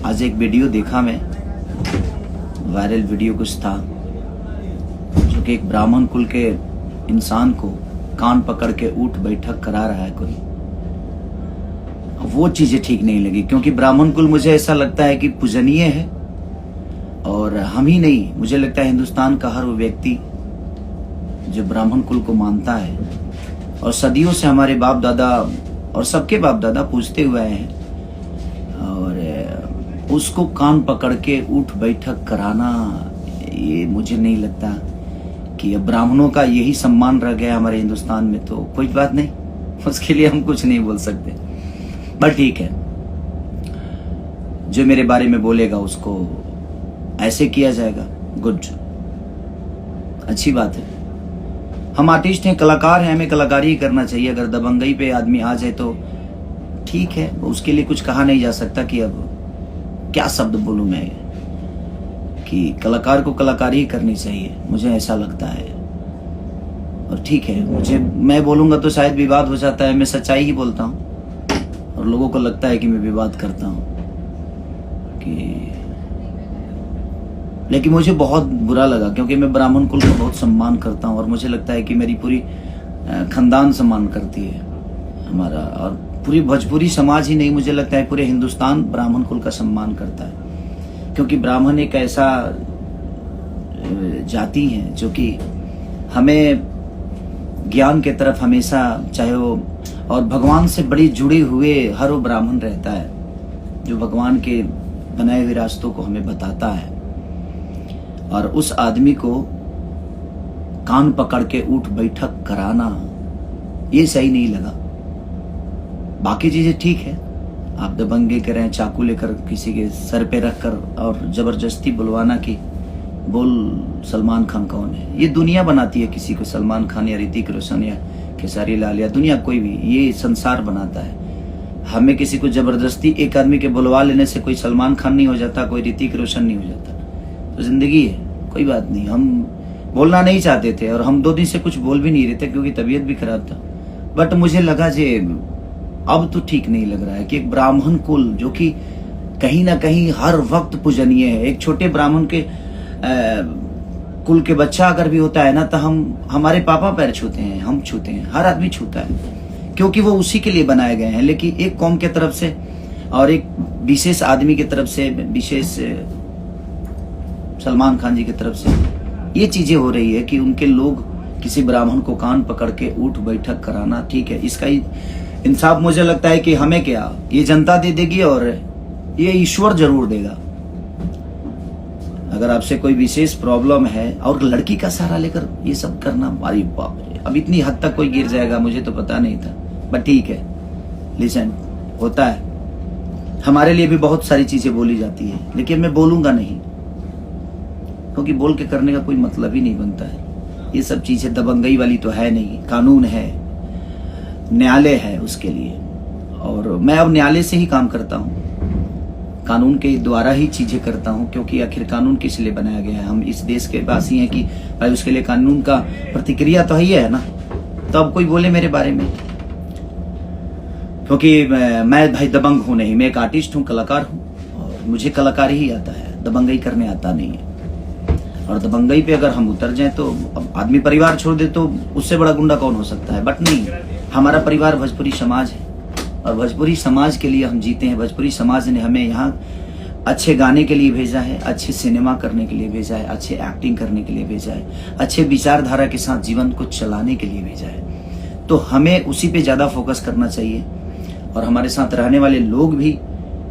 आज एक वीडियो देखा मैं, वायरल वीडियो कुछ था, जो कि एक ब्राह्मण कुल के इंसान को कान पकड़ के उठ बैठक करा रहा है कोई। वो चीजें ठीक नहीं लगी, क्योंकि ब्राह्मण कुल मुझे ऐसा लगता है कि पूजनीय है, और हम ही नहीं, मुझे लगता है हिंदुस्तान का हर वो व्यक्ति जो ब्राह्मण कुल को मानता है और सदियों से हमारे बाप दादा और सबके बाप दादा पूजते हुए आए हैं, और उसको कान पकड़ के उठ बैठक कराना, ये मुझे नहीं लगता कि अब ब्राह्मणों का यही सम्मान रह गया हमारे हिंदुस्तान में। तो कोई बात नहीं, उसके लिए हम कुछ नहीं बोल सकते, बट ठीक है, जो मेरे बारे में बोलेगा उसको ऐसे किया जाएगा। गुड, अच्छी बात है। हम आर्टिस्ट हैं, कलाकार हैं, हमें कलाकारी ही करना चाहिए। अगर दबंगई पे आदमी आ जाए तो ठीक है, उसके लिए कुछ कहा नहीं जा सकता कि अब क्या शब्द बोलूं मैं, कि कलाकार को कलाकारी ही करनी चाहिए, मुझे ऐसा लगता है। और ठीक है, मैं बोलूंगा तो शायद विवाद हो जाता है, मैं सच्चाई ही बोलता हूं और लोगों को लगता है कि मैं विवाद करता हूं लेकिन मुझे बहुत बुरा लगा, क्योंकि मैं ब्राह्मण कुल का बहुत सम्मान करता हूं और मुझे लगता है कि मेरी पूरी खानदान सम्मान करती है हमारा, और पूरी भोजपुरी समाज ही नहीं, मुझे लगता है पूरे हिंदुस्तान ब्राह्मण कुल का सम्मान करता है। क्योंकि ब्राह्मण एक ऐसा जाति है जो कि हमें ज्ञान के तरफ हमेशा, चाहे वो, और भगवान से बड़ी जुड़े हुए हर वो ब्राह्मण रहता है जो भगवान के बनाए हुए रास्तों को हमें बताता है, और उस आदमी को कान पकड़ के उठ बैठक कराना ये सही नहीं लगा। बाकी चीजें ठीक है, आप दबंगे करें, चाकू लेकर किसी के सर पे रखकर और जबरदस्ती बुलवाना कि बोल सलमान खान कौन है, ये दुनिया बनाती है किसी को, सलमान खान या ऋतिक रोशन या खेसारी लाल या दुनिया कोई भी, ये संसार बनाता है। हमें किसी को जबरदस्ती एक आदमी के बुलवा लेने से कोई सलमान खान नहीं हो जाता, कोई ऋतिक रोशन नहीं हो जाता। तो जिंदगी है, कोई बात नहीं। हम बोलना नहीं चाहते थे और हम 2 दिन से कुछ बोल भी नहीं रहे थे क्योंकि तबीयत भी खराब था, बट मुझे लगा जे अब तो ठीक नहीं लग रहा है कि एक ब्राह्मण कुल जो कि कहीं ना कहीं हर वक्त पूजनीय है, एक छोटे ब्राह्मण के कुल के बच्चा अगर भी होता है ना, तो हमारे पापा पैर छूते हैं, हम छूते हैं, हर आदमी छूता है, क्योंकि वो उसी के लिए बनाए गए हैं। लेकिन एक कौम के तरफ से और एक विशेष आदमी की तरफ से, विशेष सलमान खान जी की तरफ से ये चीजें हो रही है कि उनके लोग किसी ब्राह्मण को कान पकड़ के उठ बैठक कराना, ठीक है, इसका इंसाफ मुझे लगता है कि हमें क्या, ये जनता दे देगी और ये ईश्वर जरूर देगा। अगर आपसे कोई विशेष प्रॉब्लम है और लड़की का सहारा लेकर ये सब करना, अरे बाप रे, अब इतनी हद तक कोई गिर जाएगा मुझे तो पता नहीं था, बट ठीक है, लिसन, होता है। हमारे लिए भी बहुत सारी चीजें बोली जाती है, लेकिन मैं बोलूंगा नहीं, क्योंकि बोल के करने का कोई मतलब ही नहीं बनता है। ये सब चीजें दबंगई वाली तो है नहीं, कानून है, न्यायालय है उसके लिए, और मैं अब न्यायालय से ही काम करता हूँ, कानून के द्वारा ही चीजें करता हूँ, क्योंकि आखिर कानून किस लिए बनाया गया है। हम इस देश के वासी हैं कि भाई उसके लिए कानून का प्रतिक्रिया तो ही है ना, तो अब कोई बोले मेरे बारे में, क्योंकि मैं भाई दबंग हूं नहीं, मैं एक आर्टिस्ट हूँ, कलाकार हूँ, और मुझे कलाकारी ही आता है, दबंगई करने आता नहीं है। और दबंगई पे अगर हम उतर जाएं तो आदमी परिवार छोड़ दे तो उससे बड़ा गुंडा कौन हो सकता है, बट नहीं, हमारा परिवार भोजपुरी समाज है और भोजपुरी समाज के लिए हम जीते हैं। भोजपुरी समाज ने हमें यहाँ अच्छे गाने के लिए भेजा है, अच्छे सिनेमा करने के लिए भेजा है, अच्छे एक्टिंग करने के लिए भेजा है, अच्छे विचारधारा के साथ जीवन को चलाने के लिए भेजा है। तो हमें उसी पे ज्यादा फोकस करना चाहिए। और हमारे साथ रहने वाले लोग भी,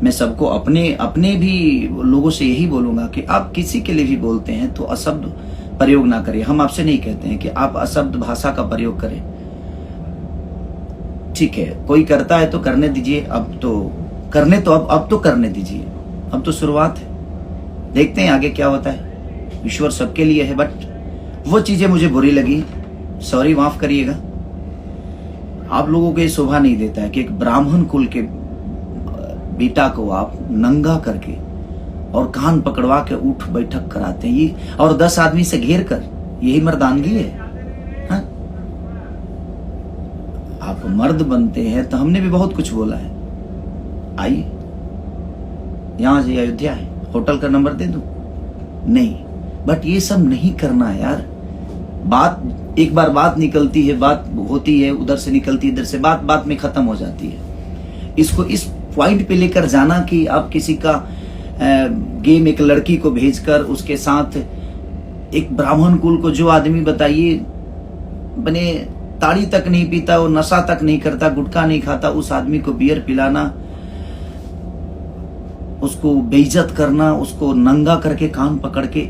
मैं सबको अपने भी लोगों से यही बोलूंगा कि आप किसी के लिए भी बोलते हैं तो अशब्द प्रयोग ना करें। हम आपसे नहीं कहते हैं कि आप अशब्द भाषा का प्रयोग करें, ठीक है, कोई करता है तो करने दीजिए, अब तो करने दीजिए, अब तो शुरुआत है, देखते हैं आगे क्या होता है, ईश्वर सबके लिए है। बट वो चीजें मुझे बुरी लगी, सॉरी, माफ करिएगा। आप लोगों को ये शोभा नहीं देता है कि एक ब्राह्मण कुल के बेटा को आप नंगा करके और कान पकड़वा के उठ बैठक कराते हैं, ये और 10 आदमी से घेर कर, यही मर्दानगी है? हा? आप मर्द बनते हैं तो हमने भी बहुत कुछ बोला है, आइए यहाँ से अयोध्या है, होटल का नंबर दे दूं? नहीं। बट ये सब नहीं करना है यार। बात एक बार बात निकलती है, बात होती है, उधर से निकलती है, इधर से, बात बात में खत्म हो जाती है। इसको इस पॉइंट पे लेकर जाना कि आप किसी का गेम, एक लड़की को भेजकर उसके साथ एक ब्राह्मण कुल को, जो आदमी बताइए बने ताड़ी तक नहीं पीता, वो नशा तक नहीं करता, गुटखा नहीं खाता, उस आदमी को बियर पिलाना, उसको बेइज्जत करना, उसको नंगा करके कान पकड़ के।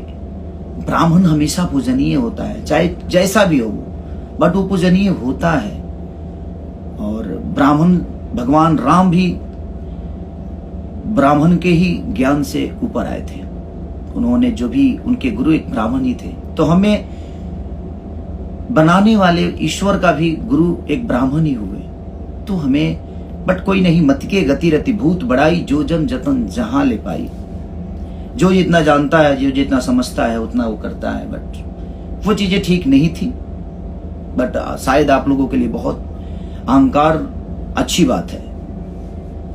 ब्राह्मण हमेशा पूजनीय होता है, चाहे जैसा भी हो वो, बट वो पूजनीय होता है। और ब्राह्मण, भगवान राम भी ब्राह्मण के ही ज्ञान से ऊपर आए थे। उन्होंने जो भी, उनके गुरु एक ब्राह्मण ही थे। तो हमें बनाने वाले ईश्वर का भी गुरु एक ब्राह्मण ही हुए। तो हमें, बट कोई नहीं, मत के गति रति भूत बढ़ाई, जो जन जतन जहां ले पाई। जो जितना जानता है, जो जितना समझता है, उतना वो करता है। बट वो चीजें ठीक नहीं थी। बट शायद आप लोगों के लिए बहुत अहंकार अच्छी बात है,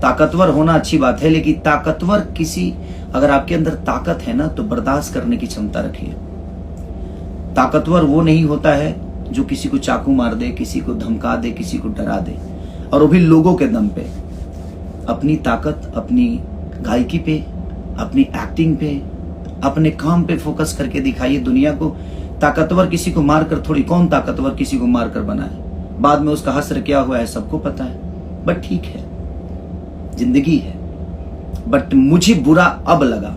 ताकतवर होना अच्छी बात है, लेकिन ताकतवर किसी, अगर आपके अंदर ताकत है ना, तो बर्दाश्त करने की क्षमता रखिए। ताकतवर वो नहीं होता है जो किसी को चाकू मार दे, किसी को धमका दे, किसी को डरा दे, और वो भी लोगों के दम पे। अपनी ताकत अपनी गायकी पे, अपनी एक्टिंग पे, अपने काम पे फोकस करके दिखाइए दुनिया को। ताकतवर किसी को मारकर थोड़ी, कौन ताकतवर किसी को मारकर बना है? बाद में उसका हश्र क्या हुआ है सबको पता है। बट ठीक है, जिंदगी है। बट मुझे बुरा अब लगा,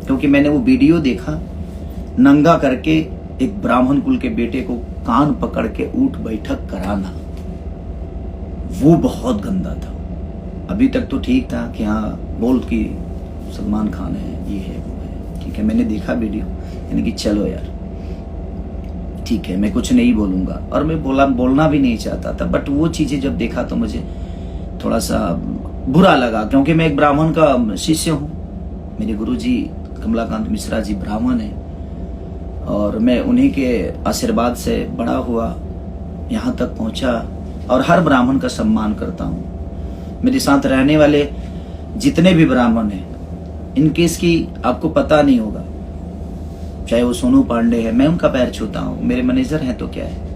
क्योंकि मैंने वो वीडियो देखा, नंगा करके एक ब्राह्मण कुल के बेटे को कान पकड़ के उठ बैठक कराना, वो बहुत गंदा था। अभी तक तो ठीक था कि हाँ बोल कि सलमान खान है, ये है, वो है, ठीक है। मैंने देखा वीडियो, यानी कि चलो यार ठीक है, मैं कुछ नहीं बोलूंगा, और मैं बोलना भी नहीं चाहता था। बट वो चीजें जब देखा तो मुझे थोड़ा सा बुरा लगा, क्योंकि मैं एक ब्राह्मण का शिष्य हूँ। मेरे गुरुजी कमलाकांत मिश्रा जी ब्राह्मण हैं, और मैं उन्हीं के आशीर्वाद से बड़ा हुआ, यहाँ तक पहुँचा, और हर ब्राह्मण का सम्मान करता हूँ। मेरे साथ रहने वाले जितने भी ब्राह्मण हैं, इनके इसकी आपको पता नहीं होगा, चाहे वो सोनू पांडे है, मैं उनका पैर छूता हूँ। मेरे मैनेजर हैं तो क्या है,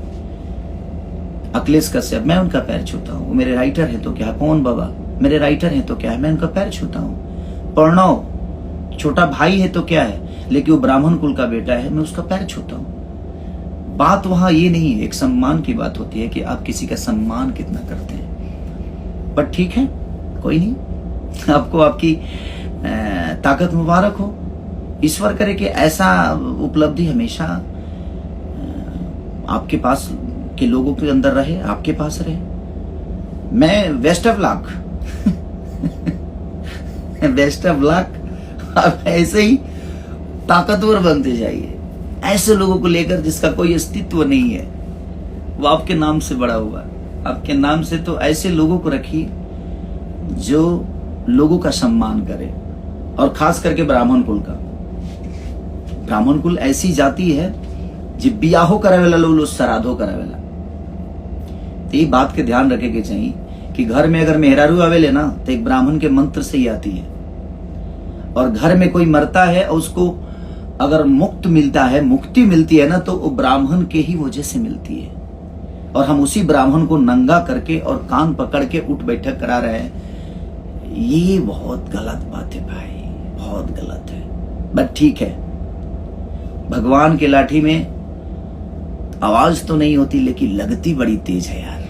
अखिलेश कश्यप, मैं उनका पैर छूता हूँ। मेरे राइटर हैं तो क्या है, पवन बाबा मेरे राइटर हैं तो क्या है, मैं उनका पैर छूता हूँ। प्रणव छोटा भाई है तो क्या है, लेकिन वो ब्राह्मण कुल का बेटा है, मैं उसका पैर छूता हूँ। बात वहां ये नहीं है, एक सम्मान की बात होती है कि आप किसी का सम्मान कितना करते हैं। पर ठीक है, कोई नहीं, आपको आपकी ताकत मुबारक हो। ईश्वर करे कि ऐसा उपलब्धि हमेशा आपके पास के लोगों के अंदर रहे, आपके पास रहे। मैं best of luck best of luck. आप ऐसे ही ताकतवर बनते जाइए, ऐसे लोगों को लेकर जिसका कोई अस्तित्व नहीं है, वो आपके नाम से बड़ा हुआ, आपके नाम से। तो ऐसे लोगों को रखिए जो लोगों का सम्मान करे, और खास करके ब्राह्मण कुल का। ब्राह्मण कुल ऐसी जाति है जो बियाहो करावेला, लोग श्राद्धो करावेला। तो ये बात के ध्यान रखे के चाहिए कि घर में अगर मेहरारू आवेले ना, तो एक ब्राह्मण के मंत्र से ही आती है। और घर में कोई मरता है और उसको अगर मुक्ति मिलती है ना, तो वो ब्राह्मण के ही वजह से मिलती है। और हम उसी ब्राह्मण को नंगा करके और कान पकड़ के उठ बैठक करा रहे हैं, ये बहुत गलत बात है भाई, बहुत गलत है। बट ठीक है, भगवान के लाठी में आवाज तो नहीं होती, लेकिन लगती बड़ी तेज है यार,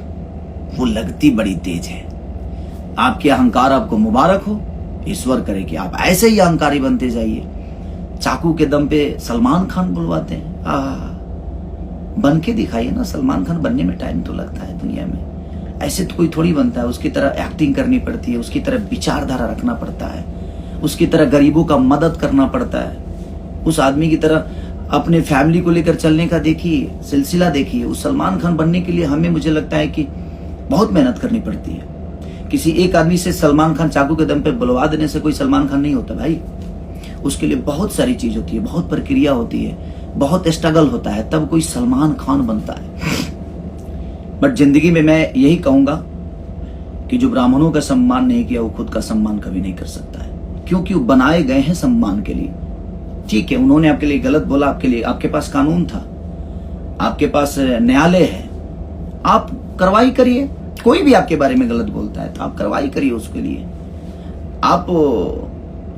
वो लगती बड़ी तेज है। आपके अहंकार आपको मुबारक हो, ईश्वर करे कि आप ऐसे ही अहंकारी बनते जाइए। चाकू के दम पे सलमान खान बुलवाते हैं, बन के दिखाइए ना। सलमान खान बनने में टाइम तो लगता है दुनिया में, ऐसे तो कोई थोड़ी बनता है। उसकी तरह एक्टिंग करनी पड़ती है, उसकी तरह विचारधारा रखना पड़ता है, उसकी तरह गरीबों का मदद करना पड़ता है, उस आदमी की तरह अपने फैमिली को लेकर चलने का देखिए, सिलसिला देखिए। उस सलमान खान बनने के लिए हमें, मुझे लगता है कि बहुत मेहनत करनी पड़ती है। किसी एक आदमी से सलमान खान चाकू के दम पे बुलवा देने से कोई सलमान खान नहीं होता भाई। उसके लिए बहुत सारी चीज होती है, बहुत प्रक्रिया होती है, बहुत स्ट्रगल होता है, तब कोई सलमान खान बनता है। बट जिंदगी में मैं यही कहूंगा कि जो ब्राह्मणों का सम्मान नहीं किया, वो खुद का सम्मान कभी नहीं कर सकता है। क्योंकि वो बनाए गए हैं सम्मान के लिए। ठीक है, उन्होंने आपके लिए गलत बोला, आपके लिए, आपके पास कानून था, आपके पास न्यायालय है, आप कार्रवाई करिए। कोई भी आपके बारे में गलत बोलता है तो आप कार्रवाई करिए उसके लिए। आप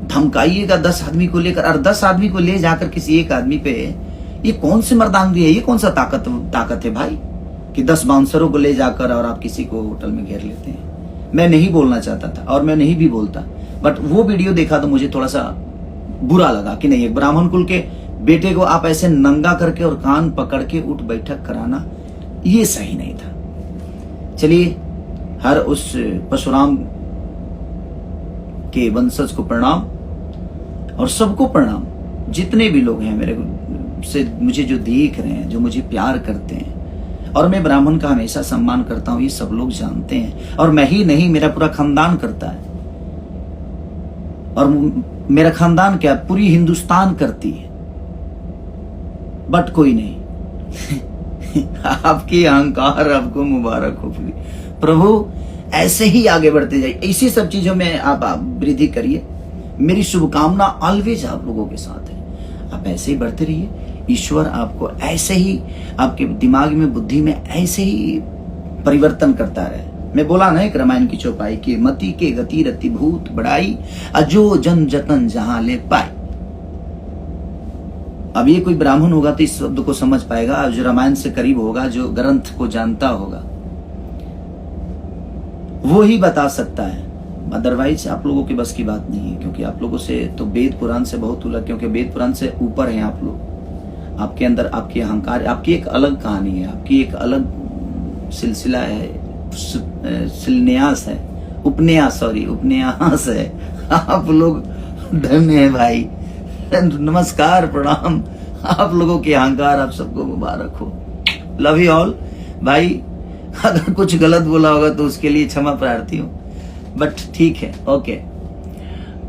धमकाइएगा 10 आदमी को लेकर, और 10 आदमी को ले जाकर किसी एक आदमी पे, ये कौन सी मर्दानगी है, ये कौन सा ताकत है भाई, कि 10 बाउंसरों को ले जाकर और आप किसी को होटल में घेर लेते हैं। मैं नहीं बोलना चाहता था और मैं नहीं भी बोलता, बट वो वीडियो देखा तो मुझे थोड़ा सा बुरा लगा कि नहीं, एक ब्राह्मण कुल के बेटे को आप ऐसे नंगा करके और कान पकड़ के उठ बैठक कराना, ये सही नहीं था। चलिए, हर उस परशुराम के वंशज को प्रणाम और सबको प्रणाम, जितने भी लोग हैं मेरे से, मुझे जो देख रहे हैं, जो मुझे प्यार करते हैं, और मैं ब्राह्मण का हमेशा सम्मान करता हूं, ये सब लोग जानते हैं। और मैं ही नहीं, मेरा पूरा खानदान करता है, और मेरा खानदान क्या, पूरी हिंदुस्तान करती है। बट कोई नहीं आपकी अहंकार आपको मुबारक हो प्रभु, ऐसे ही आगे बढ़ते जाइए, इसी सब चीजों में आप वृद्धि करिए। मेरी शुभकामना ऑलवेज आप लोगों के साथ है। आप ऐसे ही बढ़ते रहिए, ईश्वर आपको ऐसे ही, आपके दिमाग में, बुद्धि में ऐसे ही परिवर्तन करता रहे। मैं बोला ना एक रामायण की चौपाई की, मति के गति रति भूत बढ़ाई, अजो जन जतन जहां ले पाए। अब ये कोई ब्राह्मण होगा तो इस शब्द को समझ पाएगा, जो रामायण से करीब होगा, जो ग्रंथ को जानता होगा, वो ही बता सकता है। अदरवाइज आप लोगों के बस की बात नहीं है, क्योंकि आप लोगों से तो वेद पुराण से बहुत उलझ, क्योंकि वेद पुराण से ऊपर हैं आप लोग। आपके अंदर आपकी अहंकार, आपकी एक अलग कहानी है, आपकी एक अलग सिलसिला है, शिलन्यास है, उपन्यास है। आप लोग धन्य है भाई, नमस्कार, प्रणाम। आप लोगों के अहंकार आप सबको मुबारक हो। लव यू ऑल भाई। अगर कुछ गलत बोला होगा तो उसके लिए क्षमा प्रार्थी हूं, बट ठीक है, ओके।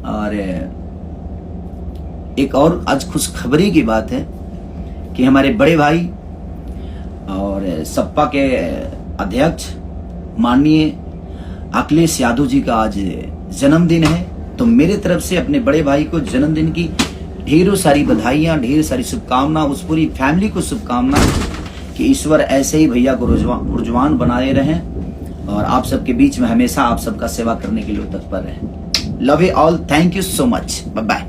और एक और आज खुशखबरी की बात है कि हमारे बड़े भाई और सपा के अध्यक्ष माननीय अखिलेश यादव जी का आज जन्मदिन है। तो मेरे तरफ से अपने बड़े भाई को जन्मदिन की ढेरों सारी बधाइयां, ढेर सारी शुभकामना, उस पूरी फैमिली को शुभकामना कि ईश्वर ऐसे ही भैया को रुजवान बनाए रहें और आप सबके बीच में हमेशा आप सबका सेवा करने के लिए तत्पर रहें। Love you all, thank you so much, bye bye.